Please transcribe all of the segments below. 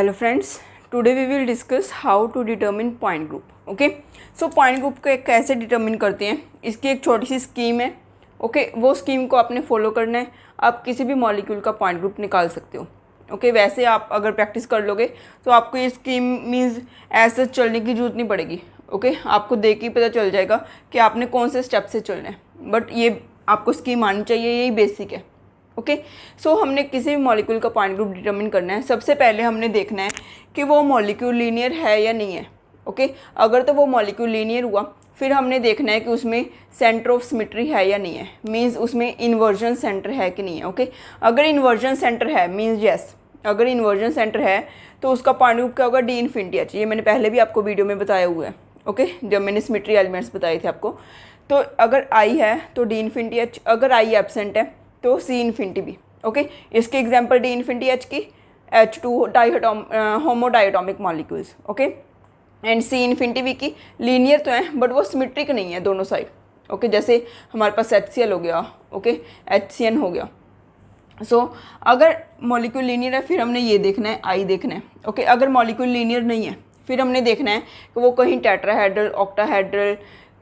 Hello friends, today we will discuss how to determine point group. Okay so point group को कैसे determine करते हैं, इसकी एक छोटी सी स्कीम है. ओके वो स्कीम को आपने फॉलो करना है. आप किसी भी मॉलिक्यूल का पॉइंट ग्रुप निकाल सकते हो. ओके वैसे आप अगर प्रैक्टिस कर लोगे तो आपको ये स्कीम मीन्स ऐसे चलने की जरूरत नहीं पड़ेगी. ओके आपको देख के पता चल जाएगा कि आपने कौन से स्टेप से चलना है. बट ये आपको स्कीम आनी चाहिए, यही बेसिक है. ओके सो हमने किसी भी मॉलिक्यूल का पॉइंट ग्रुप डिटरमिन करना है. सबसे पहले हमने देखना है कि वो मॉलिक्यूल लीनियर है या नहीं है. ओके अगर तो वो मॉलिक्यूल लीनियर हुआ फिर हमने देखना है कि उसमें सेंटर ऑफ सिमेट्री है या नहीं है, मींस उसमें इन्वर्जन सेंटर है कि नहीं है. ओके अगर इन्वर्जन सेंटर है मींस यस, अगर इन्वर्जन सेंटर है तो उसका पॉइंट ग्रुप क्या होगा, डी इन्फिनिटी एच. ये मैंने पहले भी आपको वीडियो में बताया हुआ है. ओके जब मैंने सिमेट्री एलिमेंट्स बताए थे आपको. तो अगर आई है तो डी इन्फिनिटी एच, अगर आई एब्सेंट है तो सी इन्फिनिटी भी. ओके इसके एग्जांपल डी इन्फिनिटी एच की H2 homodiatomic molecules. Okay and C infinity V की लीनियर तो हैं बट वो सिमेट्रिक नहीं है दोनों साइड. ओके जैसे हमारे पास HCl हो गया, ओके HCN हो गया. सो अगर मॉलिक्यूल लीनियर है फिर हमने ये देखना है, आई देखना है. ओके अगर मॉलिक्यूल लीनियर नहीं है फिर हमने देखना है कि वो कहीं tetrahedral, octahedral,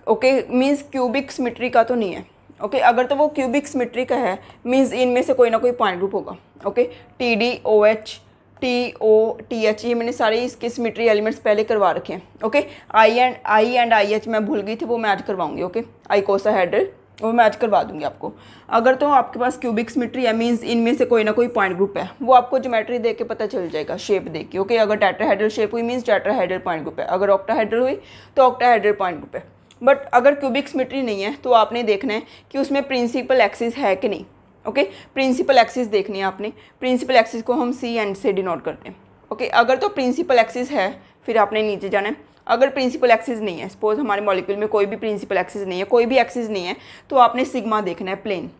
okay means cubic symmetry का तो नहीं है. ओके अगर तो वो क्यूबिक सिमेट्री का है मीन्स इनमें से कोई ना कोई पॉइंट ग्रुप होगा. Okay TD OH TO TH ये मैंने सारे इसके सिमेट्री एलिमेंट्स पहले करवा रखे हैं. ओके आई एंड IH मैं भूल गई थी, वो मैं आज करवाऊंगी. ओके आइकोसाहेड्रल वो मैं आज करवा दूंगी आपको. अगर तो आपके पास क्यूबिक सिमेट्री है मीन्स इनमें से कोई ना कोई पॉइंट ग्रुप है, वो आपको ज्योमेट्री देख के पता चल जाएगा, शेप देख के. ओके अगर टेट्राहेड्रल शेप हुई मीन्स टेट्राहेड्रल पॉइंट ग्रुप है, अगर ऑक्टाहेड्रल हुई तो ऑक्टाहेड्रल पॉइंट ग्रुप है. बट अगर क्यूबिक सिमेट्री नहीं है तो आपने देखना है कि उसमें प्रिंसिपल एक्सिस है कि नहीं. ओके प्रिंसिपल एक्सिस देखनी है आपने. प्रिंसिपल एक्सिस को हम सी एंड से डिनोट करते हैं. ओके अगर तो प्रिंसिपल एक्सिस है फिर आपने नीचे जाना है. अगर प्रिंसिपल एक्सिस नहीं है, सपोज हमारे मॉलिक्यूल में कोई भी प्रिंसिपल एक्सिस नहीं है, कोई भी एक्सिस नहीं है, तो आपने सिग्मा देखना है, प्लेन.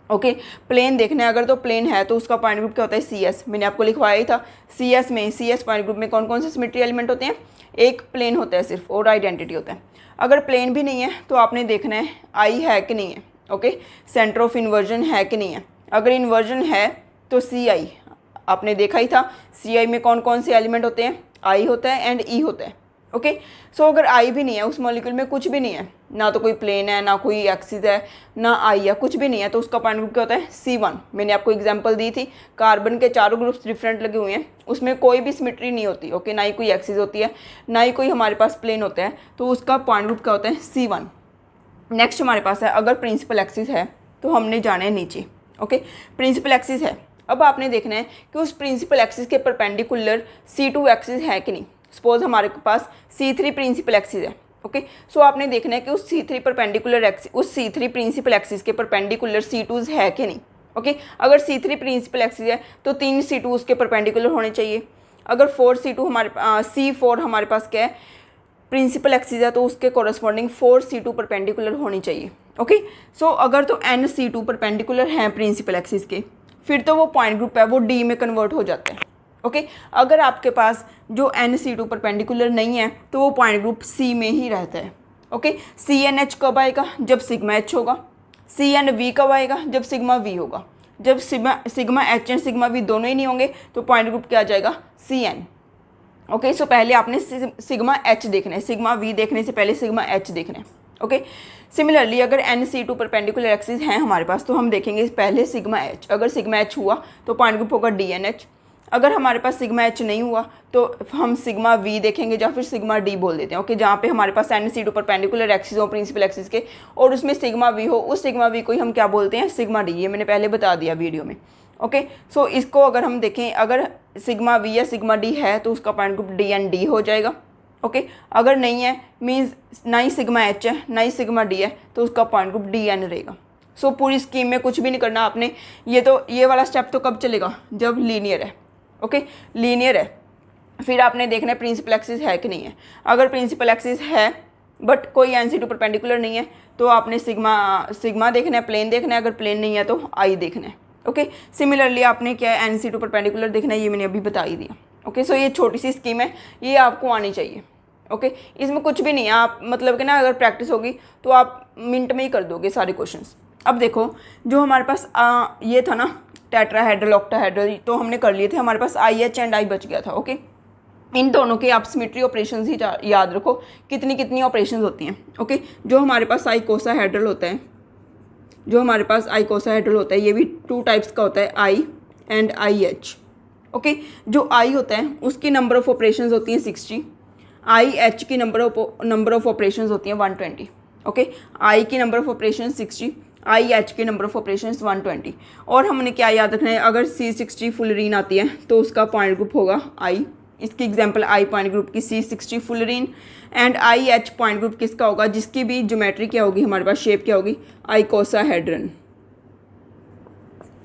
ओके प्लेन देखना है. अगर तो प्लेन है तो उसका पॉइंट ग्रुप क्या होता है, CS. मैंने आपको लिखवाया ही था. CS पॉइंट ग्रुप में कौन कौन से सिमेट्री एलिमेंट होते हैं, एक प्लेन होता है सिर्फ और आइडेंटिटी होता है. अगर प्लेन भी नहीं है तो आपने देखना है आई है कि नहीं है. ओके सेंटर ऑफ इन्वर्जन है कि नहीं है. अगर इन्वर्जन है तो CI आपने देखा ही था. CI में कौन कौन से एलिमेंट होते हैं, आई होता है एंड E होता है. ओके सो अगर आई भी नहीं है, उस मॉलिक्यूल में कुछ भी नहीं है, ना तो कोई प्लेन है, ना कोई एक्सिस है, ना आई है, कुछ भी नहीं है, तो उसका पॉइंट ग्रुप क्या होता है, C1. मैंने आपको एग्जांपल दी थी, कार्बन के चारों ग्रुप्स डिफरेंट लगे हुए हैं, उसमें कोई भी सिमेट्री नहीं होती. ओके ना ही कोई एक्सिस होती है, ना ही कोई हमारे पास प्लेन होता है, तो उसका पॉइंट ग्रुप क्या होता है, C1. नेक्स्ट हमारे पास है अगर प्रिंसिपल एक्सिस है तो हमने जाना है नीचे. ओके प्रिंसिपल एक्सिस है, अब आपने देखना है कि उस प्रिंसिपल एक्सिस के परपेंडिकुलर C2 एक्सिस है कि नहीं. सपोज हमारे पास C3 प्रिंसिपल एक्सिस है. ओके सो आपने देखना है कि उस C3 परपेंडिकुलर एक्सिस, उस C3 प्रिंसिपल एक्सिस के परपेंडिकुलर C2s है कि नहीं. ओके अगर C3 प्रिंसिपल एक्सिस है तो 3 C2 उसके परपेंडिकुलर होने चाहिए. अगर 4 C2 हमारे C4 हमारे पास क्या है, प्रिंसिपल एक्सिस है, तो उसके कॉरस्पॉन्डिंग 4 C2 परपेंडिकुलर होनी चाहिए. ओके सो अगर तो N C2 परपेंडिकुलर हैं प्रिंसिपल एक्सिस के फिर तो वो पॉइंट ग्रुप है वो D में कन्वर्ट हो जाता है. ओके अगर आपके पास जो N C2 परपेंडिकुलर नहीं है तो वो पॉइंट ग्रुप C में ही रहता है. ओके CNH कब आएगा, जब सिग्मा H होगा. CNV कब आएगा, जब सिग्मा V होगा. जब sigma H and sigma V दोनों ही नहीं होंगे तो पॉइंट ग्रुप क्या आ जाएगा, CN. ओके सो पहले आपने सिग्मा H देखना है, सिग्मा V देखने से पहले सिग्मा H देखना है. ओके सिमिलरली अगर N C2 परपेंडिकुलर एक्सिस हैं हमारे पास तो हम देखेंगे पहले सिग्मा H. अगर सिग्मा H हुआ तो पॉइंट ग्रुप होगा DNH. अगर हमारे पास सिग्मा H नहीं हुआ तो हम सिग्मा V देखेंगे या फिर सिग्मा D बोल देते हैं. ओके जहाँ पे हमारे पास N C2 परपेंडिकुलर एक्सिस हो प्रिंसिपल एक्सिस के और उसमें सिग्मा V हो, उस सिग्मा V को ही हम क्या बोलते हैं, सिग्मा D. ये मैंने पहले बता दिया वीडियो में. ओके सो इसको अगर हम देखें, अगर सिग्मा V या सिग्मा D है तो उसका point group D and D हो जाएगा. ओके अगर नहीं है मीन्स ना ही सिग्मा H है ना ही सिग्मा D है तो उसका पॉइंट ग्रुप DN रहेगा. सो पूरी स्कीम में कुछ भी नहीं करना आपने. ये वाला स्टेप तो कब चलेगा, जब लीनियर है. ओके लीनियर है फिर आपने देखना है प्रिंसिपल एक्सिस है कि नहीं है. अगर प्रिंसिपल एक्सिस है बट कोई NC2 परपेंडिकुलर नहीं है तो आपने सिग्मा देखना है, प्लेन देखना है. अगर प्लेन नहीं है तो आई देखना है. ओके सिमिलरली आपने क्या है, NC2 परपेंडिकुलर देखना है, ये मैंने अभी बता ही दिया. ओके सो ये छोटी सी स्कीम है, ये आपको आनी चाहिए. ओके इसमें कुछ भी नहीं है, आप मतलब कि ना अगर प्रैक्टिस होगी तो आप मिनट में ही कर दोगे सारे क्वेश्चंस. अब देखो जो हमारे पास ये था ना टेट्राहेड्रल, ऑक्टाहेड्रल तो हमने कर लिए थे, हमारे पास IH एंड I बच गया था। ओके, इन दोनों के आप सिमेट्री ऑपरेशंस ही याद रखो, कितनी कितनी ऑपरेशंस होती हैं। ओके, जो हमारे पास आइकोसाहेड्रल होता है, जो हमारे पास आइकोसाहेड्रल होता है, ये भी 2 टाइप्स का होता है, I एंड IH। ओके, जो I होता है उसकी नंबर ऑफ ऑपरेशंस होती हैं 60, IH की नंबर ऑफ ऑपरेशंस होती हैं 120। ओके, I की नंबर ऑफ ऑपरेशन 60, IH की नंबर ऑफ ऑपरेशन 120। और हमने क्या याद रखना है, अगर C60 फुलरीन आती है तो उसका पॉइंट ग्रुप होगा I। इसकी एग्जांपल I पॉइंट ग्रुप की C60 fullerene, and IH point group किसका होगा, जिसकी भी ज्योमेट्री क्या होगी, हमारे पास शेप क्या होगी, आइकोसाहेड्रन।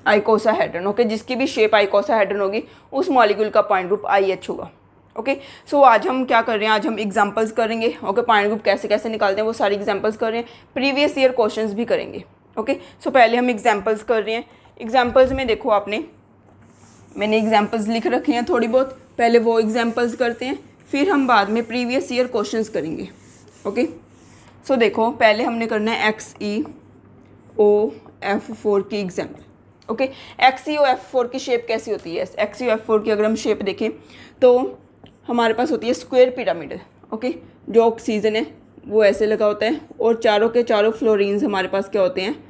आइकोसाहेड्रन, ओके, जिसकी भी शेप आइकोसाहेड्रन होगी उस मॉलिक्यूल का पॉइंट ग्रुप IH होगा। ओके, सो आज हम क्या कर रहे हैं, आज हम एग्जांपल्स करेंगे। ओके, पॉइंट ग्रुप कैसे कैसे निकालते हैं वो सारी एग्जांपल्स कर रहे हैं, प्रीवियस ईयर क्वेश्चंस भी करेंगे। ओके, सो पहले हम एग्जांपल्स कर रहे हैं। एग्जांपल्स में देखो मैंने एग्जांपल्स लिख रखी हैं थोड़ी बहुत, पहले वो एग्जांपल्स करते हैं, फिर हम बाद में प्रीवियस ईयर क्वेश्चंस करेंगे। ओके, सो देखो पहले हमने करना है XeOF4 की एग्जांपल। ओके, XeOF4 की शेप कैसी होती है, XeOF4 की अगर हम शेप देखें तो हमारे पास होती है स्क्वायर पिरामिड। ओके, जो ऑक्सीजन है वो ऐसे लगा होता है, और चारों के चारों फ्लोरीन्स हमारे पास क्या होते हैं,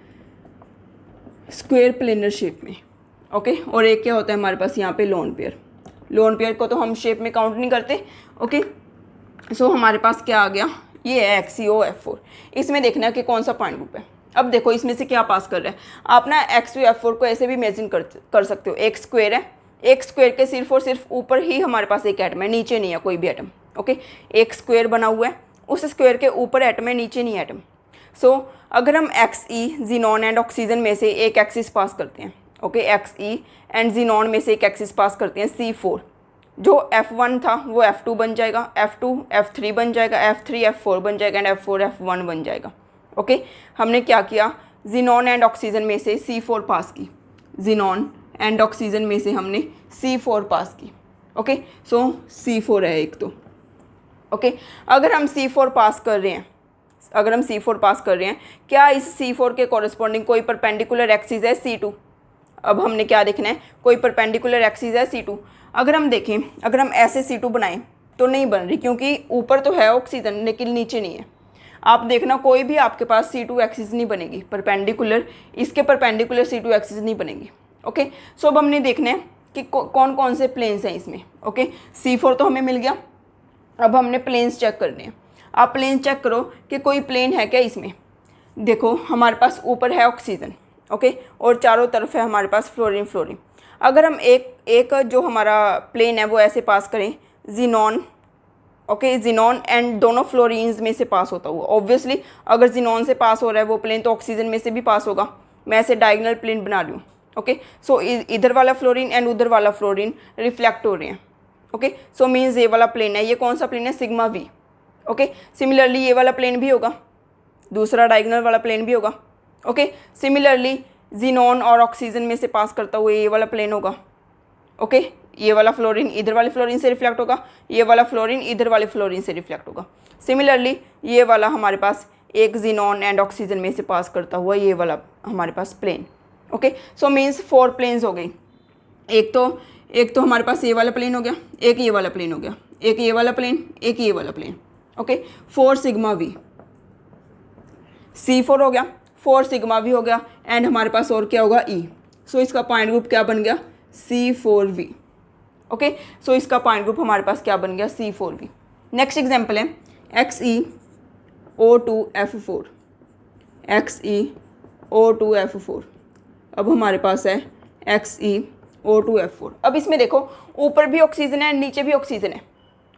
स्क्वायर प्लेनर शेप में। ओके, और एक क्या होता है हमारे पास यहाँ पे लोन पेयर। लोन पेयर को तो हम शेप में काउंट नहीं करते। ओके, सो हमारे पास क्या आ गया, ये है XeOF4। इसमें देखना है कि कौन सा पॉइंट ग्रुप है। अब देखो इसमें से क्या पास कर रहा है, आप ना XeOF4 को ऐसे भी इमेजिन कर सकते हो, एक स्क्वायर है, एक स्क्वायर के सिर्फ और सिर्फ ऊपर ही हमारे पास एक एटम है, नीचे नहीं है कोई भी एटम। ओके, एक स्क्वायर बना हुआ है, उस स्क्वायर के ऊपर एटम है, नीचे नहीं एटम। सो अगर हम Xe जीनॉन एंड ऑक्सीजन में से एक एक्सिस पास करते हैं, ओके, Xe एंड जीनॉन में से एक एक्सिस पास करते हैं C4, जो F1 था वो F2 बन जाएगा, F2 F3 बन जाएगा, F3 F4 बन जाएगा, एंड F4 F1 बन जाएगा। ओके, हमने क्या किया, जीनॉन एंड ऑक्सीजन में से C4 पास की, जीनॉन एंड ऑक्सीजन में से हमने C4 पास की। ओके, सो C4 है एक तो। ओके, अगर हम C4 पास कर रहे हैं, क्या इस C4 के कॉरस्पॉन्डिंग कोई परपेंडिकुलर एक्सिस है C2। अब हमने क्या देखना है, कोई परपेंडिकुलर एक्सिस है C2। अगर हम देखें, अगर हम ऐसे C2 बनाएं तो नहीं बन रही, क्योंकि ऊपर तो है ऑक्सीजन लेकिन नीचे नहीं है। आप देखना कोई भी आपके पास C2 एक्सिस नहीं बनेगी, परपेंडिकुलर, इसके परपेंडिकुलर C2 एक्सिस नहीं बनेगी। ओके, सो अब हमने देखना है कि कौन कौन से प्लेन्स हैं इसमें। ओके, C4 तो हमें मिल गया, अब हमने प्लेन्स चेक करने हैं। आप प्लेन चेक करो कि कोई प्लेन है क्या इसमें। देखो हमारे पास ऊपर है ऑक्सीजन, ओके, और चारों तरफ है हमारे पास फ्लोरीन। अगर हम एक जो हमारा प्लेन है वो ऐसे पास करें, जीनॉन, ओके, जीनॉन एंड दोनों फ्लोरीन्स में से पास होता हुआ, ऑब्वियसली अगर जीनॉन से पास हो रहा है वो प्लेन तो ऑक्सीजन में से भी पास होगा। मैं ऐसे डायगोनल प्लेन बना रही हूँ। ओके, सो इधर वाला फ्लोरीन एंड उधर वाला फ्लोरीन रिफ्लेक्ट हो रहे हैं। ओके, सो मीन्स ये वाला प्लेन है, ये कौन सा प्लेन है, सिग्मा V। ओके, सिमिलरली ये वाला प्लेन भी होगा, दूसरा डायगोनल वाला प्लेन भी होगा। ओके, सिमिलरली जीनॉन और ऑक्सीजन में से पास करता हुआ ये वाला प्लेन होगा। ओके, ये वाला फ्लोरीन इधर वाले फ्लोरीन से रिफ्लेक्ट होगा, ये वाला फ्लोरीन इधर वाले फ्लोरीन से रिफ्लेक्ट होगा। सिमिलरली ये वाला हमारे पास एक जीनॉन एंड ऑक्सीजन में से पास करता हुआ ये वाला हमारे पास plane. Okay, so means 4 planes हो गई। एक तो हमारे पास ये वाला प्लेन हो गया, एक ये वाला प्लेन हो गया, एक ये वाला प्लेन, एक ये वाला plane. Okay, 4 sigma V, C4 हो गया, 4 सिग्मा V हो गया, एंड हमारे पास और क्या होगा, E। सो इसका पॉइंट ग्रुप क्या बन गया, C4V। ओके, सो इसका पॉइंट ग्रुप हमारे पास क्या बन गया, C4V। नेक्स्ट एग्जांपल है XeO2F4। XeO2F4, अब हमारे पास है XeO2F4। अब इसमें देखो ऊपर भी ऑक्सीजन है, नीचे भी ऑक्सीजन है।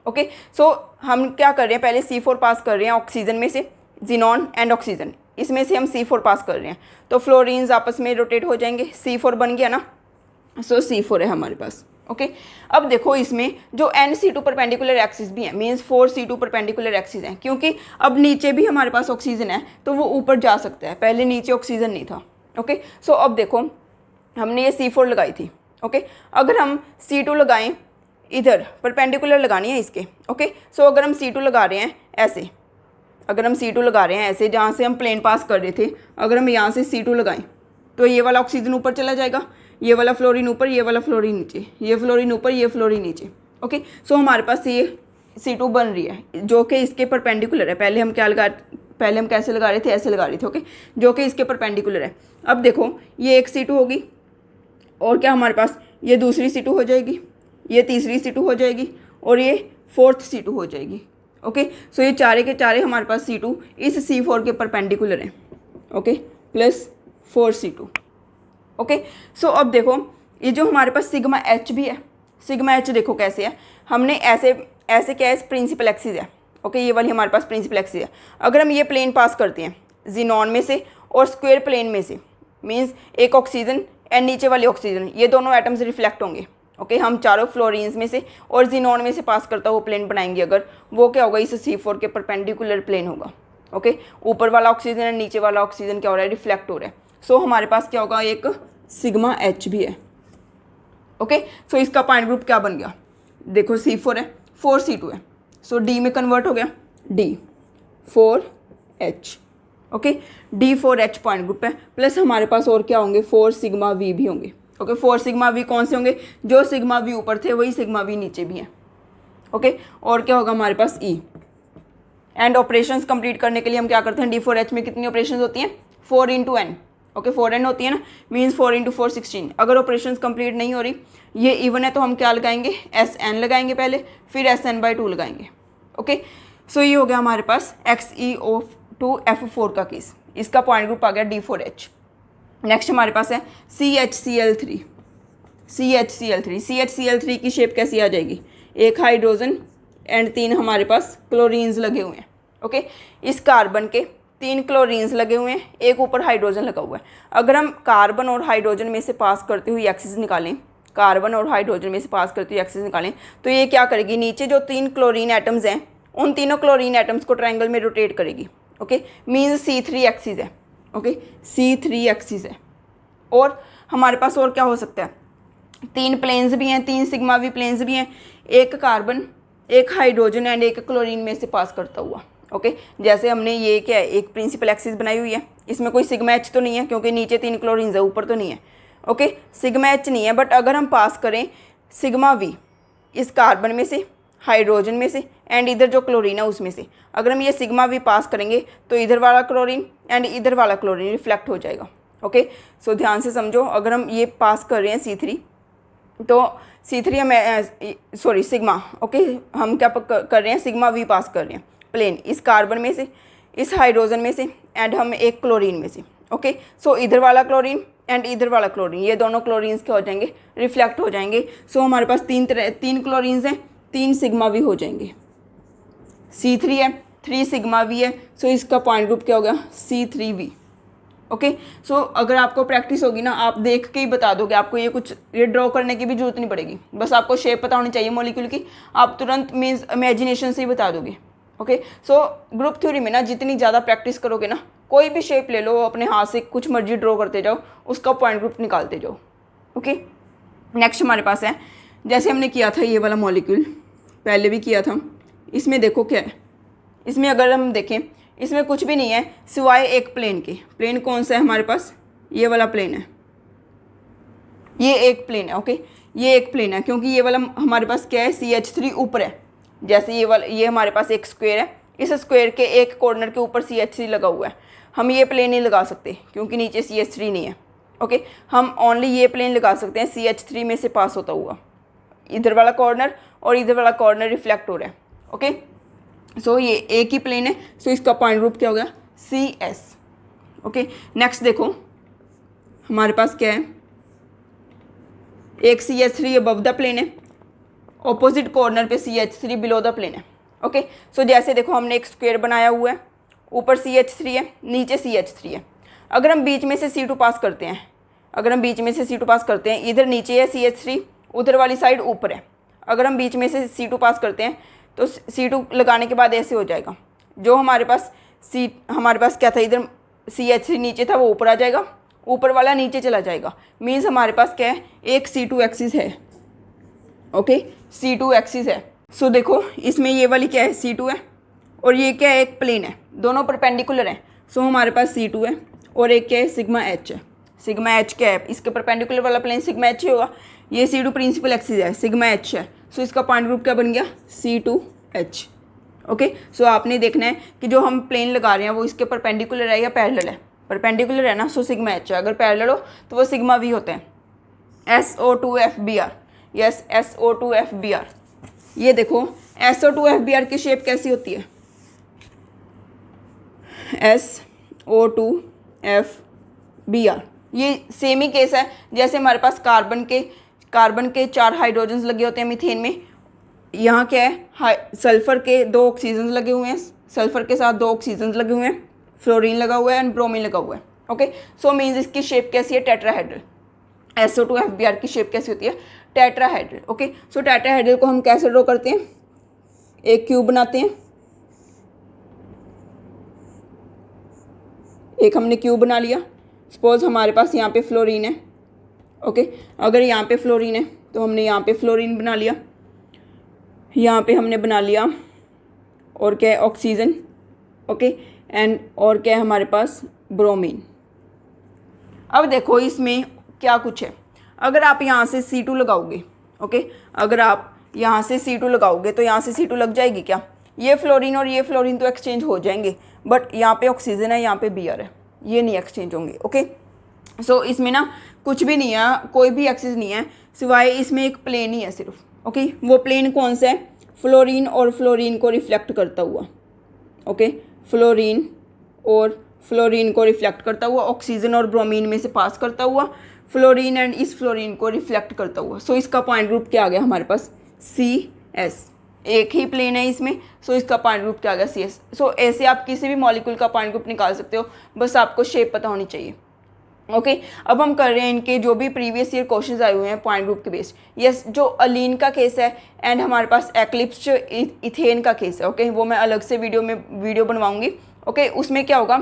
ओके, सो हम क्या कर रहे हैं, पहले C4 पास कर रहे हैं ऑक्सीजन में से, जीनॉन एंड ऑक्सीजन, इसमें से हम C4 पास कर रहे हैं, तो फ्लोरीन्स आपस में रोटेट हो जाएंगे, C4 बन गया ना, सो C4 है हमारे पास। ओके, अब देखो इसमें जो NC2 परपेंडिकुलर एक्सिस भी है, मीन्स 4C2 परपेंडिकुलर एक्सिस हैं, क्योंकि अब नीचे भी हमारे पास ऑक्सीजन है तो वो ऊपर जा सकता है, पहले नीचे ऑक्सीजन नहीं था। ओके, सो अब देखो हमने ये C4 लगाई थी। ओके, अगर हम C2 लगाएं, इधर परपेंडिकुलर लगानी है इसके। ओके, सो अगर हम C2 लगा रहे हैं ऐसे, अगर हम C2 लगा रहे हैं ऐसे, जहाँ से हम प्लेन पास कर रहे थे, अगर हम यहाँ से C2 लगाएं तो ये वाला ऑक्सीजन ऊपर चला जाएगा, ये वाला फ्लोरीन ऊपर, ये वाला फ्लोरीन नीचे, ये फ्लोरीन ऊपर, ये फ्लोरीन नीचे। ओके, सो हमारे पास ये C2 बन रही है जो कि इसके परपेंडिकुलर है। पहले हम कैसे लगा रहे थे, ऐसे लगा रहे थे। ओके, जो कि इसके परपेंडिकुलर है। अब देखो ये एक C2 होगी और क्या हमारे पास ये दूसरी C2 हो जाएगी, ये तीसरी C2 हो जाएगी और ये फोर्थ C2 हो जाएगी। ओके, सो ये चारे के चारे हमारे पास C2 इस C4 के परपेंडिकुलर हैं। Okay, plus 4C2। ओके, सो अब देखो ये जो हमारे पास सिग्मा H भी है, सिग्मा H देखो कैसे है, हमने ऐसे क्या है, प्रिंसिपल एक्सिस है। ओके, ये वाली हमारे पास प्रिंसिपल एक्सिस है। अगर हम ये प्लेन पास करते हैं जीनॉन में से और स्क्वायर प्लेन में से, मींस एक ऑक्सीजन एंड नीचे वाले ऑक्सीजन, ये दोनों एटम्स रिफ्लेक्ट होंगे। ओके, हम चारों फ्लोरीन्स में से और जीनॉन में से पास करता हुआ प्लेन बनाएंगे अगर, वो क्या होगा, इस C4 के परपेंडिकुलर प्लेन होगा। ओके, ऊपर वाला ऑक्सीजन एंड नीचे वाला ऑक्सीजन क्या हो रहा है, रिफ्लेक्ट हो रहा है। सो हमारे पास क्या होगा, एक सिग्मा H भी है। ओके, सो इसका पॉइंट ग्रुप क्या बन गया, देखो C4 है, 4C2 है, सो D में कन्वर्ट हो गया, D4H। Okay, D4H point group है। प्लस हमारे पास और क्या होंगे, 4 सिग्मा V भी होंगे। ओके, 4 सिग्मा V कौन से होंगे, जो सिग्मा V ऊपर थे वही सिग्मा V नीचे भी हैं। ओके, और क्या होगा हमारे पास E। एंड ऑपरेशंस कंप्लीट करने के लिए हम क्या करते हैं, D4H में कितनी ऑपरेशंस होती हैं, 4 × N। ओके, 4N होती है ना, मीन्स 4 × 4 16। अगर ऑपरेशंस कंप्लीट नहीं हो रही, ये इवन है तो हम क्या लगाएंगे, SN लगाएंगे पहले, फिर SN/2 लगाएंगे। ओके, सो ये हो गया हमारे पास XeO2F4 का केस। इसका पॉइंट ग्रुप आ गया D4H। नेक्स्ट हमारे पास है CHCl3। CHCl3 की शेप कैसी आ जाएगी, एक हाइड्रोजन एंड 3 हमारे पास क्लोरीन्स लगे हुए हैं। ओके, इस कार्बन के 3 क्लोरीन्स लगे हुए हैं, एक ऊपर हाइड्रोजन लगा हुआ है। अगर हम कार्बन और हाइड्रोजन में से पास करते हुए एक्सिस निकालें, तो ये क्या करेगी, नीचे जो 3 क्लोरीन एटम्स हैं उन तीनों क्लोरीन एटम्स को ट्रायंगल में रोटेट करेगी। ओके, मीन्स C3 एक्सिस है। ओके, C3 एक्सिस है। और हमारे पास और क्या हो सकता है, 3 प्लेन्स भी हैं, 3 सिग्मा V प्लेन्स भी हैं, एक कार्बन, एक हाइड्रोजन एंड एक क्लोरीन में से पास करता हुआ। ओके, जैसे हमने ये क्या है, एक प्रिंसिपल एक्सिस बनाई हुई है, इसमें कोई सिग्मा H तो नहीं है क्योंकि नीचे 3 क्लोरीन्स है, ऊपर तो नहीं है। ओके, सिग्मा H नहीं है, बट अगर हम पास करें सिग्मा V इस कार्बन में से, हाइड्रोजन में से एंड इधर जो क्लोरीन है उसमें से, अगर हम ये सिग्मा V पास करेंगे तो इधर वाला क्लोरीन एंड इधर वाला क्लोरीन रिफ्लेक्ट हो जाएगा। ओके, सो ध्यान से समझो, अगर हम ये पास कर रहे हैं C3, तो C3 हम सिग्मा, ओके, हम क्या कर रहे हैं, सिग्मा V पास कर रहे हैं प्लेन इस कार्बन में से, इस हाइड्रोजन में से एंड हम एक क्लोरीन में से। ओके, सो इधर वाला क्लोरीन एंड इधर वाला क्लोरीन, ये दोनों क्लोरीन्स क्या हो जाएंगे, रिफ्लेक्ट हो जाएंगे। सो हमारे पास 3 क्लोरीन्स हैं, 3 सिग्मा V हो जाएंगे। C3 है, 3 सिग्मा V है, सो इसका पॉइंट ग्रुप क्या हो गया, C3V। ओके, सो अगर आपको प्रैक्टिस होगी ना, आप देख के ही बता दोगे, आपको ये ड्रॉ करने की भी जरूरत नहीं पड़ेगी, बस आपको शेप पता होनी चाहिए मॉलिक्यूल की, आप तुरंत मीन्स इमेजिनेशन से ही बता दोगे। ओके, सो ग्रुप थ्योरी में ना जितनी ज़्यादा प्रैक्टिस करोगे ना, कोई भी शेप ले लो, अपने हाथ से कुछ मर्जी ड्रॉ करते जाओ, उसका पॉइंट ग्रुप निकालते जाओ। ओके, नेक्स्ट हमारे पास है, जैसे हमने किया था ये वाला मॉलिक्यूल, पहले भी किया था, इसमें देखो क्या है, इसमें अगर हम देखें, इसमें कुछ भी नहीं है सिवाय एक प्लेन के। प्लेन कौन सा है हमारे पास, ये वाला प्लेन है, ये एक प्लेन है। ओके, ये एक प्लेन है क्योंकि ये वाला हमारे पास क्या है, CH3 ऊपर है। जैसे ये हमारे पास एक स्क्वायर है, इस स्क्वायर के एक कॉर्नर के ऊपर CH3 लगा हुआ है। हम ये प्लेन नहीं लगा सकते क्योंकि नीचे CH3 नहीं है। ओके, हम ओनली ये प्लेन लगा सकते हैं CH3 में से पास होता हुआ, इधर वाला कॉर्नर और इधर वाला कॉर्नर रिफ्लेक्ट हो रहा है। ओके, सो ये एक ही प्लेन है, सो इसका पॉइंट ग्रुप क्या हो गया, CS। ओके, नेक्स्ट देखो हमारे पास क्या है, एक CH3 अबव द प्लेन है, ऑपोजिट कॉर्नर पे CH3 बिलो द प्लेन है। ओके, सो जैसे देखो हमने एक स्क्वायर बनाया हुआ है, ऊपर CH3 है, नीचे CH3 है। अगर हम बीच में से C2 पास करते हैं, इधर नीचे है CH3, उधर वाली साइड ऊपर है। अगर हम बीच में से C2 पास करते हैं तो C2 लगाने के बाद ऐसे हो जाएगा, जो हमारे पास क्या था, इधर CH3 नीचे था वो ऊपर आ जाएगा, ऊपर वाला नीचे चला जाएगा। मीन्स हमारे पास क्या है, एक C2 एक्सिस है। ओके, C2 एक्सिस है। सो देखो इसमें ये वाली क्या है, C2 है, और ये क्या है, एक प्लेन है, दोनों परपेंडिकुलर हैं। सो हमारे पास C2 है और एक क्या है, सिग्मा H है। सिग्मा एच क्या है, इसके परपेंडिकुलर वाला प्लेन सिग्मा एच ही होगा। ये C2 प्रिंसिपल एक्सिस है, सिग्मा एच है, सो इसका पॉइंट ग्रुप क्या बन गया, C2H। ओके, सो आपने देखना है कि जो हम प्लेन लगा रहे हैं वो इसके परपेंडिकुलर है या पैरेलल है। परपेंडिकुलर है ना, सो सिग्मा एच है, अगर पैरेलल हो तो वो सिग्मा वी होते हैं। SO2FBr, yes SO2FBr। ये देखो SO2FBr की शेप कैसी होती है, SO2FBr। ये सेम ही केस है जैसे हमारे पास कार्बन के 4 हाइड्रोजन्स लगे होते हैं मीथेन में। यहाँ क्या है, सल्फर के 2 ऑक्सीजन लगे हुए हैं, सल्फर के साथ 2 ऑक्सीजन लगे हुए हैं, फ्लोरीन लगा हुआ है एंड ब्रोमीन लगा हुआ है। ओके, सो मीन्स इसकी शेप कैसी है, टेट्राहेड्रल। SO2FBr की शेप कैसी होती है, टेट्राहेड्रल। ओके, सो टेट्राहेड्रल को हम कैसे ड्रॉ करते हैं, एक क्यूब बनाते हैं, एक हमने क्यूब बना लिया। सपोज हमारे पास यहाँ पे फ्लोरीन है। ओके, अगर यहाँ पे फ्लोरीन है तो हमने यहाँ पे फ्लोरीन बना लिया, यहाँ पे हमने बना लिया और क्या है, ऑक्सीजन। ओके, एंड और क्या है हमारे पास, ब्रोमीन। अब देखो इसमें क्या कुछ है, अगर आप यहाँ से C2 लगाओगे, ओके, अगर आप यहाँ से C2 लगाओगे तो यहाँ से C2 लग जाएगी क्या, ये फ्लोरीन और ये फ्लोरीन तो एक्सचेंज हो जाएंगे, बट यहाँ पे ऑक्सीजन है, यहाँ पे Br है, ये नहीं एक्सचेंज होंगे। ओके, सो इसमें ना कुछ भी नहीं है, कोई भी एक्सिस नहीं है, सिवाय इसमें एक प्लेन ही है सिर्फ। ओके, वो प्लेन कौन सा है, फ्लोरीन और फ्लोरीन को रिफ्लेक्ट करता हुआ। ओके, फ्लोरीन और फ्लोरीन को रिफ्लेक्ट करता हुआ, ऑक्सीजन और ब्रोमीन में से पास करता हुआ, फ्लोरीन एंड इस फ्लोरीन को रिफ्लेक्ट करता हुआ। सो इसका पॉइंट ग्रुप क्या आ गया हमारे पास, CS। एक ही प्लेन है इसमें, सो इसका पॉइंट ग्रुप क्या आ गया, CS। सो ऐसे आप किसी भी मॉलिक्यूल का पॉइंट ग्रुप निकाल सकते हो, बस आपको शेप पता होनी चाहिए। ओके, अब हम कर रहे हैं इनके जो भी प्रीवियस ईयर क्वेश्चंस आए हुए हैं पॉइंट ग्रुप के बेस्ड। यस, जो अलीन का केस है एंड हमारे पास एक्लिप्स इथेन का केस है। ओके, वो मैं अलग से वीडियो बनवाऊंगी। ओके, उसमें क्या होगा,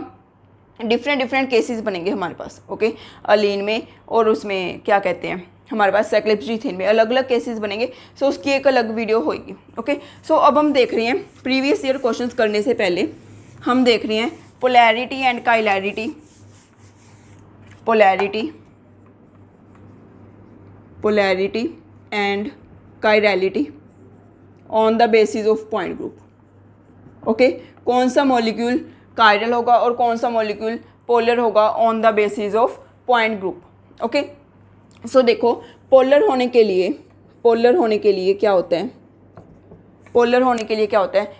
डिफरेंट केसेस बनेंगे हमारे पास। ओके, अलीन में और उसमें क्या कहते हैं हमारे पास एक्लिप्स इथेन में अलग अलग केसेस बनेंगे, सो उसकी एक अलग वीडियो होगी। ओके, सो अब हम देख रहे हैं प्रीवियस ईयर क्वेश्चंस करने से पहले हम देख रहे हैं polarity and chirality, polarity and chirality on the basis of point group. Okay, कौन सा मॉलिक्यूल कायरल होगा और कौन सा मॉलिक्यूल पोलर होगा on the basis of point group. Okay, so देखो पोलर होने के लिए क्या होता है, पोलर होने के लिए क्या होता है,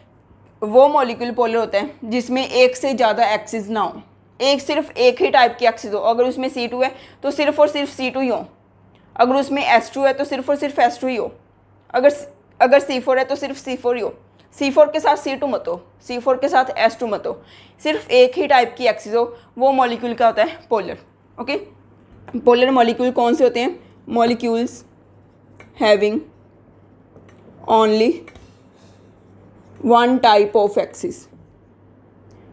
वो मॉलिक्यूल पोलर होता है जिसमें एक से ज़्यादा एक्सिस ना हो, सिर्फ एक ही टाइप की एक्सिस हो। अगर उसमें C2 है तो सिर्फ और सिर्फ C2 ही हो, अगर उसमें S2 है तो सिर्फ और सिर्फ S2 ही हो, अगर C4 है तो सिर्फ C4 ही हो, C4 के साथ C2 मत हो, C4 के साथ S2 मत हो, सिर्फ एक ही टाइप की एक्सिस हो, वो मॉलिक्यूल क्या होता है, पोलर। ओके, पोलर मॉलिक्यूल कौन से होते हैं, molecules having only one type of axis,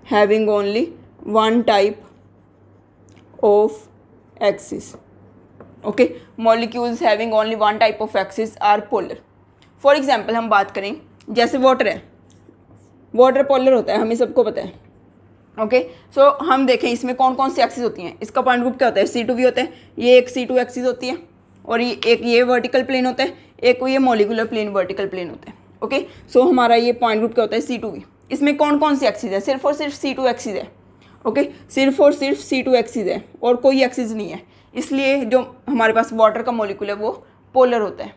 having only one type of axis. Okay, molecules having only one type of axis are polar. For example हम बात करें, जैसे वाटर है, वाटर पोलर होता है, हमें सबको पता है। ओके, सो हम देखें इसमें कौन कौन सी एक्सिस होती हैं, इसका पॉइंट ग्रुप क्या होता है, C2 होता है, ये एक C2 एक्सिस होती है, और ये वर्टिकल प्लेन होता है, एक ये मॉलिक्यूलर प्लेन वर्टिकल प्लेन होता है। ओके, सो हमारा ये पॉइंट ग्रुप क्या होता है, C2 इसमें कौन कौन सी एक्सिस है, सिर्फ और सिर्फ C2 एक्सिस है। ओके, सिर्फ और सिर्फ C2 एक्सिस है और कोई एक्सिस नहीं है, इसलिए जो हमारे पास वाटर का मॉलिक्यूल है वो पोलर होता है।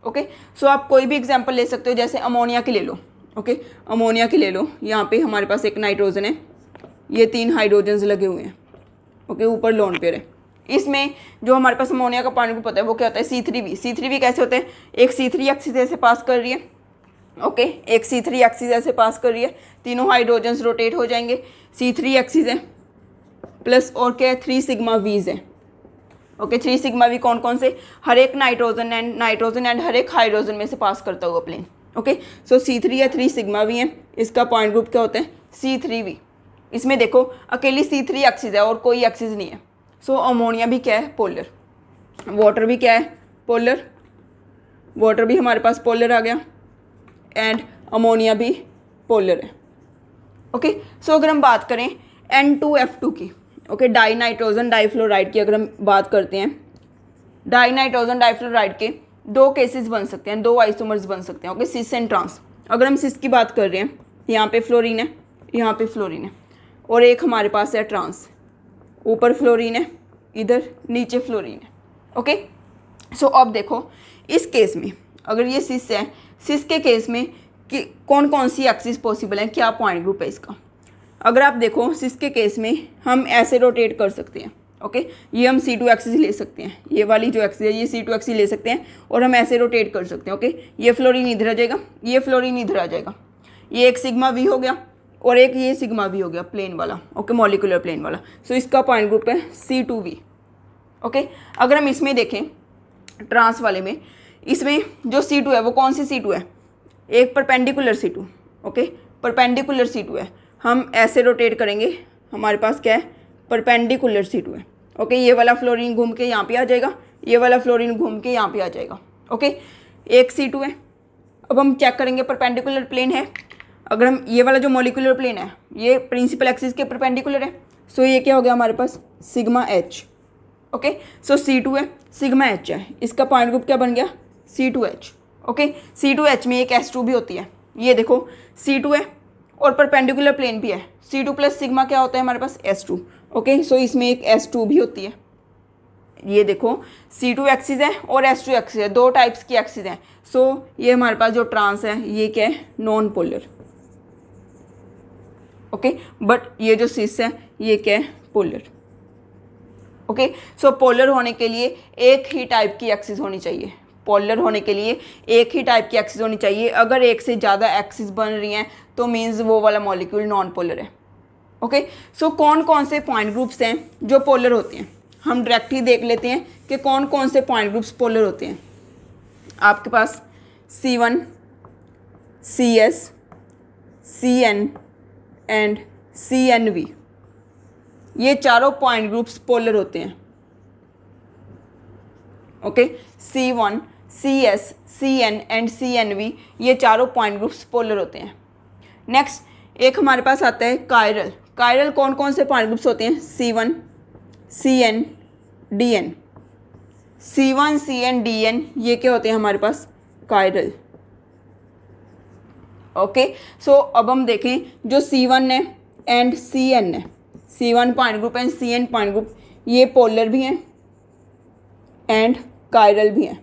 ओके, सो आप कोई भी एग्जांपल ले सकते हो, जैसे अमोनिया की ले लो। ओके, अमोनिया की ले लो, यहाँ पे हमारे पास एक नाइट्रोजन है, ये 3 हाइड्रोजन्स लगे हुए हैं। ओके, ऊपर लोन पेयर है, इसमें जो हमारे पास अमोनिया का पॉइंट ग्रुप होता है वो क्या होता है, C3V कैसे होते हैं, एक C3 एक्सिस ऐसे पास कर रही है। ओके, एक C3 एक्सिस ऐसे पास कर रही है, तीनों हाइड्रोजन्स रोटेट हो जाएंगे, C3 एक्सिस है प्लस और क्या है, 3 सिग्मा वीज है। ओके, 3 सिग्मा वी कौन कौन से, हर एक नाइट्रोजन एंड हर एक हाइड्रोजन में से पास करता हुआ प्लेन। ओके, सो C3 या 3 सिग्मा वी है, इसका पॉइंट ग्रुप क्या होता है, C3V। इसमें देखो अकेली C3 एक्सिस है और कोई एक्सिस नहीं है, सो अमोनिया भी क्या है, पोलर, वाटर भी क्या है, पोलर, वाटर भी हमारे पास पोलर आ गया एंड अमोनिया भी पोलर है। ओके, सो अगर हम बात करें N2F2 की, ओके, डाई नाइट्रोजन डाइफ्लोराइड की अगर हम बात करते हैं, डाई नाइट्रोजन डाइफ्लोराइड के दो केसेस बन सकते हैं, दो आइसोमर्स बन सकते हैं। Okay, cis and trans. अगर हम सिस की बात कर रहे हैं, यहाँ पे फ्लोरीन है, यहाँ पे फ्लोरीन है, और एक हमारे पास है ट्रांस, ऊपर फ्लोरीन है, इधर नीचे फ्लोरीन है। ओके, सो अब देखो इस केस में अगर ये सिस है, सिस के केस में कि कौन कौन सी एक्सिस पॉसिबल है, क्या पॉइंट ग्रुप है इसका। अगर आप देखो सिस के केस में हम ऐसे रोटेट कर सकते हैं। ओके, ये हम C2 एक्सिस ले सकते हैं, ये वाली जो एक्सिस है ये C2 एक्सिस ले सकते हैं और हम ऐसे रोटेट कर सकते हैं। ओके, ये फ्लोरीन इधर आ जाएगा, ये फ्लोरीन इधर आ जाएगा, ये एक सिग्मा V हो गया और एक ये सिग्मा V हो गया प्लेन वाला। ओके, मॉलिक्यूलर प्लेन वाला। सो इसका पॉइंट ग्रुप है C2V। ओके, अगर हम इसमें देखें ट्रांस वाले में, इसमें जो C2 है वो कौन सी C2 है, एक perpendicular C2। Okay, perpendicular C2 है, हम ऐसे रोटेट करेंगे, हमारे पास क्या है, परपेंडिकुलर C2 है। ओके, ये वाला फ्लोरीन घूम के यहाँ पे आ जाएगा, ये वाला फ्लोरीन घूम के यहाँ पे आ जाएगा। ओके, एक C2 है। अब हम चेक करेंगे परपेंडिकुलर प्लेन है, अगर हम ये वाला जो मॉलिक्यूलर प्लेन है ये प्रिंसिपल एक्सिस के परपेंडिकुलर है, सो ये क्या हो गया हमारे पास, सिग्मा H। ओके, सो C2 है, सिग्मा H है, इसका पॉइंट ग्रुप क्या बन गया, C2H। ओके, C2H में एक S2 भी होती है, ये देखो C2 है और परपेंडिकुलर प्लेन भी है, C2 प्लस सिग्मा क्या होता है हमारे पास, S2। ओके, सो इसमें एक S2 भी होती है, ये देखो C2 एक्सिस है और S2 एक्सिस है, दो टाइप्स की एक्सिस हैं। सो ये हमारे पास जो ट्रांस है ये क्या है, नॉन पोलर। ओके, बट ये जो सिस है ये क्या है, पोलर। ओके, सो पोलर होने के लिए एक ही टाइप की एक्सिस होनी चाहिए, पोलर होने के लिए एक ही टाइप की एक्सिस होनी चाहिए। अगर एक से ज़्यादा एक्सिस बन रही हैं तो मीन्स वो वाला मॉलिक्यूल नॉन पोलर है। ओके, सो कौन कौन से पॉइंट ग्रुप्स हैं जो पोलर होते हैं, हम डायरेक्ट ही देख लेते हैं कि कौन कौन से पॉइंट ग्रुप्स पोलर होते हैं। आपके पास C1, CS, CN and CNV, ये चारों पॉइंट ग्रुप्स पोलर होते हैं। Okay, C1, CS, CN and CNV, ये चारों पॉइंट ग्रुप्स पोलर होते हैं। नेक्स्ट एक हमारे पास आता है कायरल। कायरल कौन कौन से पॉइंट ग्रुप्स होते हैं, C1, CN, DN। C1, CN, DN ये क्या होते हैं हमारे पास, कायरल। ओके, सो अब हम देखें जो C1 है एंड CN है, C1 point group and CN point group, ये पोलर भी हैं एंड कायरल भी हैं।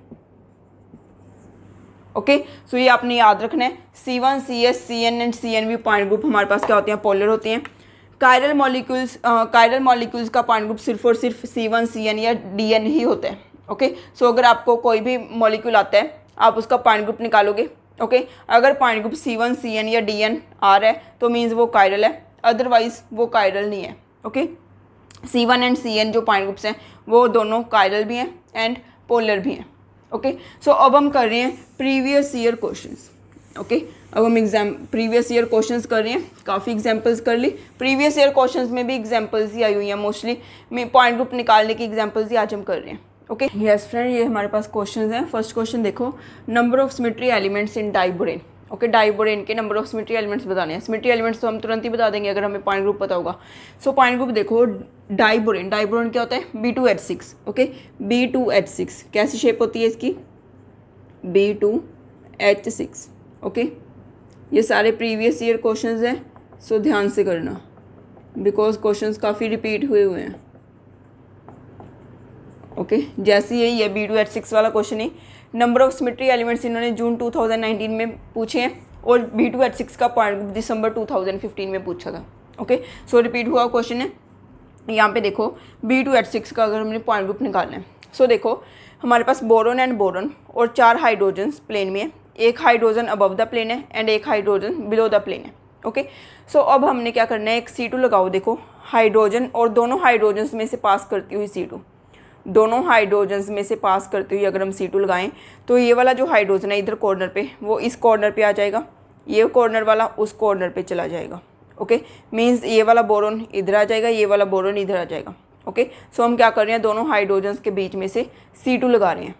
ओके, सो ये आपने याद रखना है, C1, CS, CN and CNV point group हमारे पास क्या होते हैं, पोलर होते हैं। कायरल मॉलिक्यूल्स का पॉइंट ग्रुप सिर्फ और सिर्फ C1, CN या DN ही होता है। ओके, सो अगर आपको कोई भी मॉलिक्यूल आता है आप उसका पॉइंट ग्रुप निकालोगे। ओके, अगर पॉइंट ग्रुप C1, CN या DN आ रहा है तो मीन्स वो कायरल है, अदरवाइज वो कायरल नहीं है। ओके, C1 एंड CN जो पॉइंट ग्रुप्स हैं वो दोनों कायरल भी हैं एंड पोलर भी हैं। ओके, सो अब हम कर रहे हैं प्रीवियस ईयर क्वेश्चंस। ओके, अब हम प्रीवियस ईयर क्वेश्चंस कर रहे हैं, काफ़ी एग्जांपल्स कर ली। प्रीवियस ईयर क्वेश्चंस में भी एग्जांपल्स ही आई हुई हैं, मोस्टली में पॉइंट ग्रुप निकालने की एग्जांपल्स ही आज हम कर रहे हैं। ओके, यस फ्रेंड, ये हमारे पास क्वेश्चंस हैं। फर्स्ट क्वेश्चन देखो, number of symmetry elements in diborane. Okay, diborane के नंबर ऑफ सिमेट्री एलिमेंट्स बताने हैं। सिमेट्री एलिमेंट्स तो हम तुरंत ही बता देंगे अगर हमें पॉइंट ग्रुप पता होगा। सो पॉइंट ग्रुप देखो, डाइबोरेन, डाइबोरेन क्या होता है, B2H6। ओके, B2H6 कैसी शेप होती है इसकी, B2H6। ओके, ये सारे प्रीवियस ईयर क्वेश्चंस हैं, सो ध्यान से करना बिकॉज क्वेश्चंस काफ़ी रिपीट हुए हैं। ओके, जैसे यही है B2H6 वाला question he, number of symmetry elements इन्होंने जून 2019 में पूछे हैं और B2H6 का पॉइंट ग्रुप दिसंबर 2015 में पूछा था। ओके, सो रिपीट हुआ क्वेश्चन है। यहाँ पे देखो B2H6 का अगर हमने पॉइंट ग्रुप निकालना है, सो देखो हमारे पास बोरोन एंड बोरोन और 4 हाइड्रोजन्स प्लेन में है, एक हाइड्रोजन अबव द प्लेन है एंड एक हाइड्रोजन बिलो द प्लेन है। ओके, सो अब हमने क्या करना है, एक C2 लगाओ। देखो हाइड्रोजन और दोनों हाइड्रोजन्स में से पास करती हुई C2, दोनों हाइड्रोजन्स में से पास करते हुए अगर हम C2 लगाएं तो ये वाला जो हाइड्रोजन है इधर कॉर्नर पे, वो इस कॉर्नर पे आ जाएगा, ये कॉर्नर वाला उस कॉर्नर पे चला जाएगा। ओके, मीन्स ये वाला बोरोन इधर आ जाएगा, ये वाला बोरोन इधर आ जाएगा। ओके, सो हम क्या कर रहे हैं, दोनों हाइड्रोजन्स के बीच में से C2 लगा रहे हैं।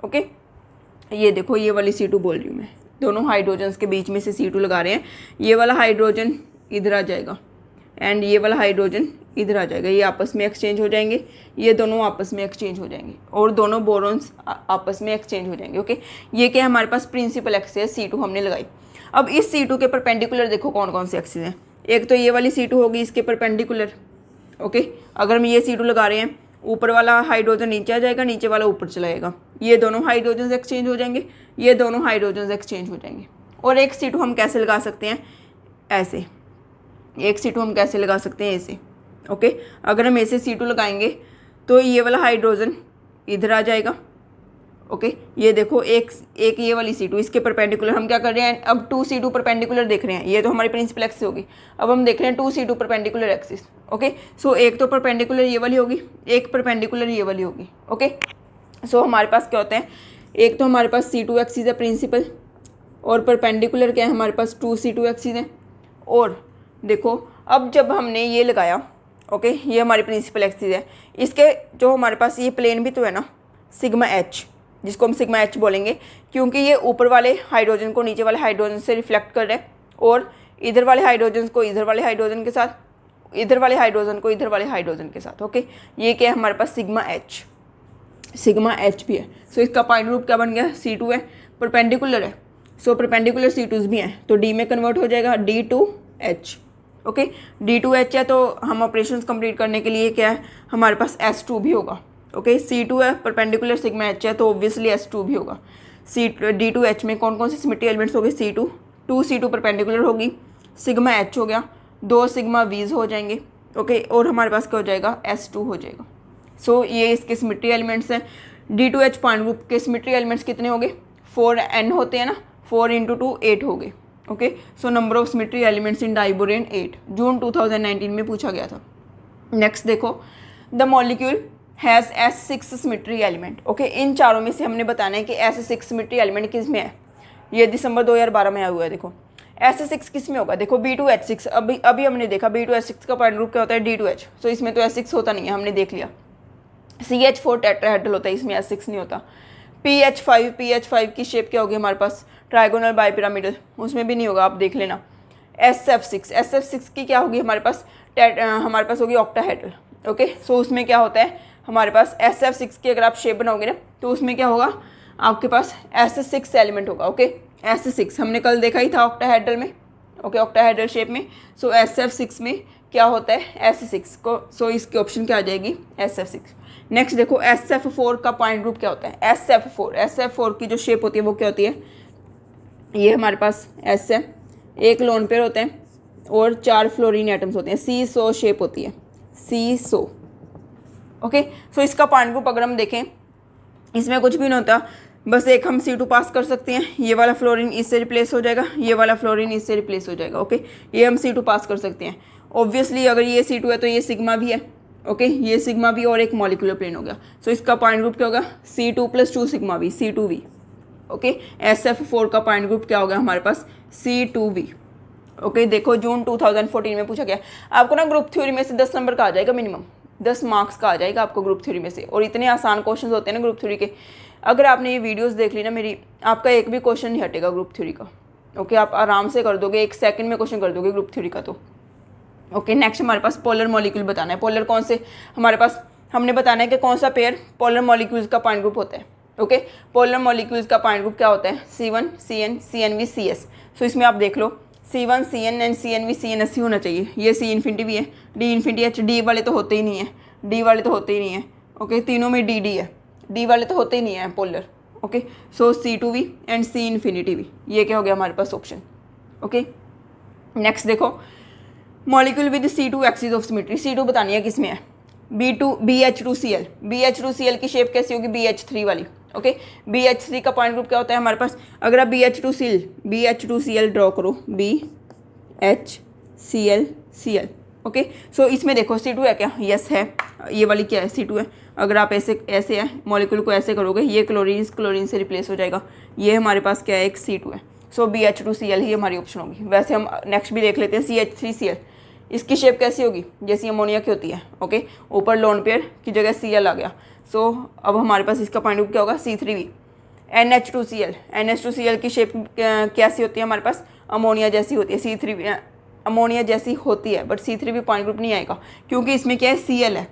ओके, ये देखो ये वाली C2 बोल रही हूँ मैं, दोनों हाइड्रोजन्स के बीच में से C2 लगा रहे हैं, ये वाला हाइड्रोजन इधर आ जाएगा, एंड ये वाला हाइड्रोजन इधर आ जाएगा, ये आपस में एक्सचेंज हो जाएंगे, ये दोनों आपस में एक्सचेंज हो जाएंगे और दोनों बोरॉन्स आपस में एक्सचेंज हो जाएंगे। ओके, ये क्या है हमारे पास प्रिंसिपल एक्सिस है, C2 हमने लगाई। अब इस C2 के परपेंडिकुलर देखो कौन कौन से एक्सिस हैं। एक तो ये वाली C2 होगी इसके परपेंडिकुलर। ओके, अगर हम ये C2 लगा रहे हैं, ऊपर वाला हाइड्रोजन नीचे आ जाएगा, नीचे वाला ऊपर चला जाएगा, ये दोनों हाइड्रोजन एक्सचेंज हो जाएंगे, ये दोनों हाइड्रोजन एक्सचेंज हो जाएंगे। और एक C2 हम कैसे लगा सकते हैं, ऐसे, एक C2 हम कैसे लगा सकते हैं, ऐसे। ओके, अगर हम ऐसे C2 लगाएंगे तो ये वाला हाइड्रोजन इधर आ जाएगा। ओके, ये देखो एक ये वाली C2 इसके परपेंडिकुलर हम क्या कर रहे हैं, अब 2C2 परपेंडिकुलर देख रहे हैं, ये तो हमारी प्रिंसिपल एक्सिस होगी। अब हम देख रहे हैं 2C2 परपेंडिकुलर एक्सिस। ओके, सो एक तो परपेंडिकुलर ये वाली होगी, एक परपेंडिकुलर ये वाली होगी। ओके, सो हमारे पास क्या होता है, एक तो हमारे पास C2 एक्सिस है प्रिंसिपल, और परपेंडिकुलर क्या है हमारे पास 2C2 एक्सिस है। और देखो अब जब हमने ये लगाया, ओके, ये हमारी प्रिंसिपल एक्सिस है, इसके जो हमारे पास ये प्लेन भी तो है ना, सिग्मा एच, जिसको हम सिग्मा एच बोलेंगे, क्योंकि ये ऊपर वाले हाइड्रोजन को नीचे वाले हाइड्रोजन से रिफ्लेक्ट कर रहे हैं, और इधर वाले हाइड्रोजन को इधर वाले हाइड्रोजन के साथ, इधर वाले हाइड्रोजन को इधर वाले हाइड्रोजन के साथ। ओके, ये क्या है हमारे पास सिग्मा एच भी है। सो इसका पॉइंट ग्रुप क्या बन गया, C2 है, परपेंडिकुलर है, सो परपेंडिकुलर C2s भी हैं, तो D में कन्वर्ट हो जाएगा D2H। ओके, D2H है तो हम ऑपरेशंस कंप्लीट करने के लिए क्या है हमारे पास S2 भी होगा। ओके, C2 है, परपेंडिकुलर सिग्मा H है, तो ऑब्वियसली S2 भी होगा। D2H में कौन कौन से सिमेट्री एलिमेंट्स हो गए, C2, 2C2 परपेंडिकुलर होगी, सिग्मा H हो गया, 2 सिग्मा V's हो जाएंगे। ओके, और हमारे पास क्या हो जाएगा, S2 हो जाएगा। सो ये इसके सिमेट्री एलिमेंट्स हैं। D2H पॉइंट ग्रुप के सिमेट्री एलिमेंट्स कितने हो गए, 4n होते हैं ना, 4 × 2 8 हो गए। Okay, so number of symmetry elements in diborane 8, जून 2019 में पूछा गया था। नेक्स्ट देखो, the molecule has S6 symmetry element. Okay, इन चारों में से हमने बताना है कि S6 सिमेट्री एलिमेंट किस में है, ये दिसंबर 2012 में आया हुआ है। देखो S6 किस में होगा, देखो B2H6, अभी हमने देखा B2H6 का पॉइंट ग्रुप क्या होता है, D2H। सो इसमें तो S6 होता नहीं है, हमने देख लिया। CH4 टेट्राहेड्रल होता है, इसमें S6 नहीं होता। PH5 की शेप क्या होगी हमारे पास, ट्राइगोनल बाइपिरामिडल, उसमें भी नहीं होगा, आप देख लेना। SF6 की क्या होगी हमारे पास होगी ऑक्टाहेड्रल। ओके, सो उसमें क्या होता है हमारे पास SF6 की अगर आप शेप बनाओगे ना, तो उसमें क्या होगा आपके पास S6 एलिमेंट होगा। ओके, S6 हमने कल देखा ही था ऑक्टाहेड्रल में। ओके, ऑक्टाहेड्रल शेप में। सो SF6 में क्या होता है, S6 को, सो इसकी ऑप्शन क्या आ जाएगी, SF6। नेक्स्ट देखो SF4 का पॉइंट ग्रुप क्या होता है, SF4 की जो शेप होती है वो क्या होती है, ये हमारे पास S है, एक लोन पेयर होते हैं और 4 फ्लोरीन एटम्स होते हैं, सीसो शेप होती है, सीसो। ओके, सो इसका पॉइंट ग्रुप अगर हम देखें, इसमें कुछ भी नहीं होता, बस एक हम C2 पास कर सकते हैं, ये वाला फ्लोरीन इससे रिप्लेस हो जाएगा, ये वाला फ्लोरीन इससे रिप्लेस हो जाएगा। ओके, ये हम C2 पास कर सकते हैं। ऑब्वियसली अगर ये C2 है तो ये सिग्मा भी है। ओके, ये सिग्मा भी और एक मॉलिक्यूलर प्लेन हो गया। सो इसका पॉइंट ग्रुप क्या होगा, C2 + 2 sigma V, C2V। Okay, SF4 का पॉइंट ग्रुप क्या होगा हमारे पास, C2V। ओके, देखो जून 2014 में पूछा गया। आपको ना ग्रुप थ्योरी में से 10 नंबर का आ जाएगा, मिनिमम 10 मार्क्स का आ जाएगा आपको ग्रुप थ्योरी में से, और इतने आसान क्वेश्चन होते हैं ना ग्रुप थ्योरी के। अगर आपने ये वीडियोस देख ली ना मेरी, आपका एक भी क्वेश्चन नहीं हटेगा ग्रुप थ्योरी का। ओके, आप आराम से कर दोगे, 1 सेकंड में क्वेश्चन कर दोगे ग्रुप थ्योरी का। तो ओके, नेक्स्ट हमारे पास पोलर मॉलिक्यूल बताना है। पोलर कौन से हमारे पास, हमने बताना है कि कौन सा पेयर पोलर मॉलिक्यूल्स का पॉइंट ग्रुप होता है। ओके, पोलर मॉलिक्यूल्स का पॉइंट ग्रुप क्या होता है, C1 CN CNV CS। सो इसमें आप देख लो C1 CN and CNV CNS ही होना चाहिए। ये C इन्फिनिटी भी है, D इन्फिनिटी H, D वाले तो होते ही नहीं है, D वाले तो होते ही नहीं है। ओके, तीनों में D है, D वाले तो होते ही नहीं है polar. Okay, so C2V and C infinity भी, ये क्या हो गया हमारे पास ऑप्शन। ओके, नेक्स्ट देखो, molecule with C2 axis of symmetry. C2 बतानी है किसमें है, BH2Cl। BH2Cl की शेप कैसी होगी, BH3 वाली। ओके, BH3 का पॉइंट ग्रुप क्या होता है हमारे पास, अगर आप BH2Cl ड्रॉ करो, BHCl। ओके, सो इसमें देखो C2 है क्या, यस है, ये वाली क्या है, C2 है। अगर आप ऐसे है मॉलिक्यूल को ऐसे करोगे, ये क्लोरीन से रिप्लेस हो जाएगा, ये हमारे पास क्या है, एक C2 है। सो BH2Cl ही हमारी ऑप्शन होगी। वैसे हम नेक्स्ट भी देख लेते हैं, CH3Cl। इसकी शेप कैसी होगी, जैसी अमोनिया की होती है। ओके, ऊपर लोन पेयर की जगह Cl आ गया। सो अब हमारे पास इसका पॉइंट ग्रुप क्या होगा, C3V। NH2Cl की शेप कैसी होती है हमारे पास, अमोनिया जैसी होती है, अमोनिया जैसी होती है, बट C3 भी पॉइंट ग्रुप नहीं आएगा क्योंकि इसमें क्या है, Cl है।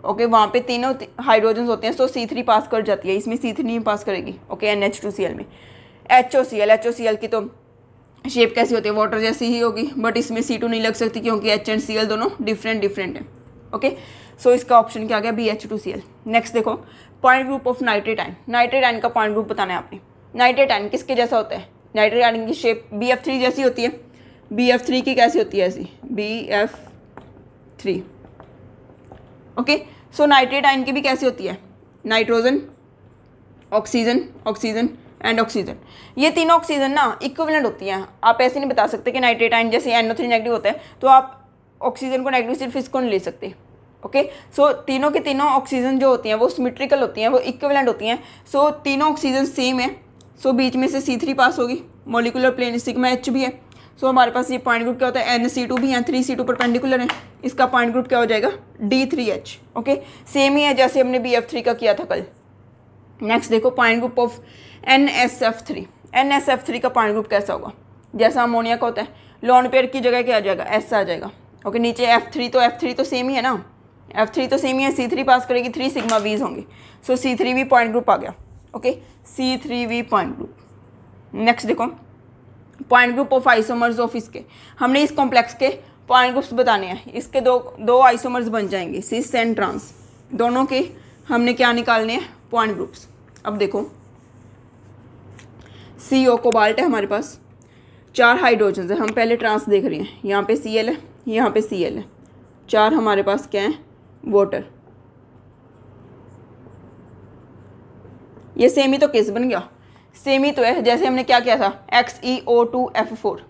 ओके, वहाँ पे तीनों हाइड्रोजन होते हैं, तो C3 पास कर जाती है, इसमें C3 नहीं पास करेगी। ओके, NH2Cl में HOCl की तो शेप कैसी होती है, वाटर जैसी ही होगी, बट इसमें C2 नहीं लग सकती क्योंकि H एंड Cl दोनों डिफरेंट है। ओके, सो इसका ऑप्शन क्या आ गया, BH2Cl। नेक्स्ट देखो, point group of nitrate ion. Nitrate ion का पॉइंट ग्रुप बताना है आपने। नाइट्रेट आयन किसके जैसा होता है, नाइट्रेट आयन की शेप BF3 जैसी होती है। BF3 की कैसी होती है, ऐसी BF3। ओके, सो नाइट्रेट आयन की भी कैसी होती है, nitrogen, oxygen, oxygen and oxygen. ये तीनों ऑक्सीजन ना इक्विवेलेंट होती हैं। आप ऐसे नहीं बता सकते कि नाइट्रेट आयन जैसे NO3 नेगेटिव होता है तो आप ऑक्सीजन को नेगेटिव सिर्फ इसको नहीं ले सकते। ओके, सो तीनों की तीनों ऑक्सीजन जो होती हैं वो सिमेट्रिकल होती हैं, वो इक्विवेलेंट होती हैं। सो तीनों ऑक्सीजन सेम है, सो बीच में से C3 पास होगी, मॉलिक्यूलर प्लेन सिग्मा H भी है। सो हमारे पास ये पॉइंट ग्रुप क्या होता है, NC2 भी है, 3C2 परपेंडिकुलर है, इसका पॉइंट ग्रुप क्या हो जाएगा, D3H। ओके, सेम ही है जैसे हमने BF3 का किया था कल। नेक्स्ट देखो, point group of NSF3। NSF3 का पॉइंट ग्रुप कैसा होगा, जैसा अमोनिया का होता है, लोन पेयर की जगह क्या आ जाएगा, S आ जाएगा। ओके, नीचे F3 तो सेम ही है ना, F3 तो सेम ही है, C3 पास करेगी, 3 सिग्मा वीज होंगे, सो C3 भी पॉइंट ग्रुप आ गया। ओके, C3 भी पॉइंट ग्रुप। नेक्स्ट देखो, point group of isomers of इसके, हमने इस कॉम्प्लेक्स के पॉइंट ग्रुप्स बताने हैं। इसके दो आइसोमर्स बन जाएंगे, सिस एंड ट्रांस, दोनों के हमने क्या निकालने हैं, पॉइंट ग्रुप्स। अब देखो, CO कोबाल्ट है हमारे पास, 4 हाइड्रोजन है, हम पहले ट्रांस देख रहे हैं, यहाँ पे Cl है, यहाँ पे Cl है, 4 हमारे पास क्या है, वाटर। ये सेम ही तो केस बन गया, सेम ही तो है जैसे हमने क्या किया था, XeO2F4।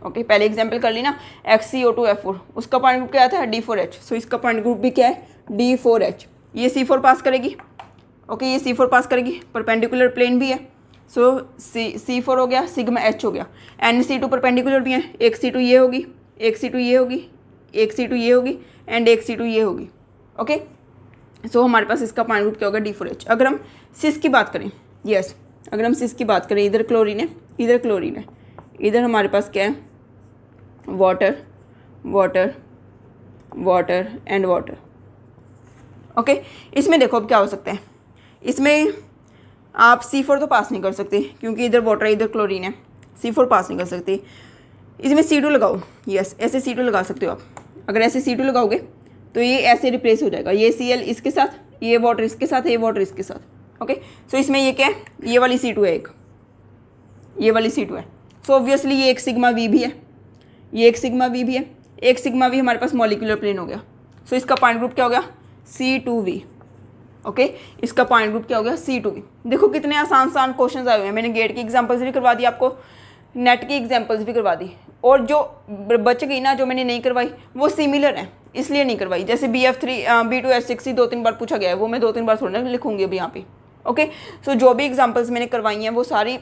ओके, पहले एग्जांपल कर ली ना, XeO2F4, उसका पॉइंट ग्रुप क्या था, D4H। सो इसका पॉइंट ग्रुप भी क्या है, D4H। ये C4 पास करेगी। ओके, ये C4 पास करेगी, परपेंडिकुलर प्लेन भी है, सो C4 हो गया, सिग्मा H हो गया। NC2 परपेंडिकुलर भी है, एक C2 ये होगी, एक C2 ये होगी, एक C2 ये होगी एंड एक C2 ये होगी। ओके, सो हमारे पास इसका पॉइंट ग्रुप क्या होगा, D4H। अगर हम सिस की बात करें, यस, अगर हम सिस की बात करें, इधर क्लोरीन है, इधर क्लोरीन है, इधर हमारे पास क्या है, water, water, water and water. Okay, इसमें देखो अब क्या हो सकता है, इसमें आप C4 तो पास नहीं कर सकते क्योंकि इधर वाटर है, इधर क्लोरीन है, C4 पास नहीं कर सकते। इसमें C2 लगाओ, यस, ऐसे C2 लगा सकते हो आप। अगर ऐसे C2 लगाओगे तो ये ऐसे रिप्लेस हो जाएगा, ये Cl इसके साथ, ये वाटर इसके साथ, ये वाटर इसके साथ। ओके, सो इसमें ये क्या है, ये वाली C2 है, एक ये वाली C2 है, सो ऑब्वियसली ये एक सिग्मा V भी है, ये एक सिग्मा V भी है, एक सिग्मा V हमारे पास मॉलिक्यूलर प्लेन हो गया। सो इसका पॉइंट ग्रुप क्या हो गया, C2V। ओके, इसका पॉइंट ग्रुप क्या हो गया, C2V। देखो कितने आसान क्वेश्चंस आए हुए हैं, मैंने गेट की एग्जांपल्स भी करवा दी आपको, नेट की एग्जांपल्स भी करवा दी, और जो बच गई ना, जो मैंने नहीं करवाई वो सिमिलर है इसलिए नहीं करवाई। जैसे B2H6 2-3 बार पूछा गया है, वो मैं 2-3 बार थोड़ा ना लिखूंगी अभी यहाँ पे। ओके, सो जो भी एग्जांपल्स मैंने करवाई हैं वो सारी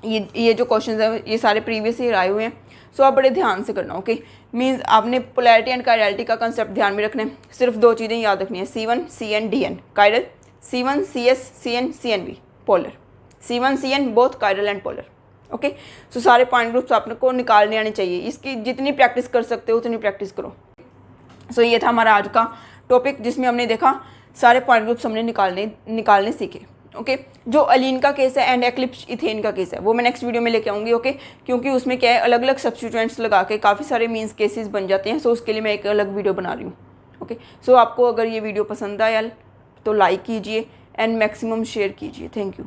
ये जो क्वेश्चंस है ये सारे प्रीवियस ईयर आए हुए हैं। सो आप बड़े ध्यान से करना। ओके, मीन्स आपने पोलैरिटी एंड कायरलिटी का कंसेप्ट ध्यान में रखना है। सिर्फ 2 चीज़ें याद रखनी है, C1 CN DN chiral, C1 CS CN CNV polar, C1 CN both chiral and polar. Okay, so सारे पॉइंट ग्रुप्स आपको निकालने आने चाहिए, इसकी जितनी प्रैक्टिस कर सकते हो उतनी प्रैक्टिस करो। सो ये था हमारा आज का टॉपिक जिसमें हमने देखा सारे पॉइंट ग्रुप्स हमने निकालने सीखे। ओके, जो अलीन का केस है एंड एक्लिप्स इथेन का केस है वो मैं नेक्स्ट वीडियो में लेके आऊँगी। ओके, क्योंकि उसमें क्या है, अलग अलग सब्स्टिट्यूएंट्स लगा के काफ़ी सारे मीन्स केसेस बन जाते हैं। सो उसके लिए मैं एक अलग वीडियो बना रही हूँ। ओके, सो आपको अगर ये वीडियो पसंद आया तो लाइक कीजिए एंड मैक्सिमम शेयर कीजिए। Thank you.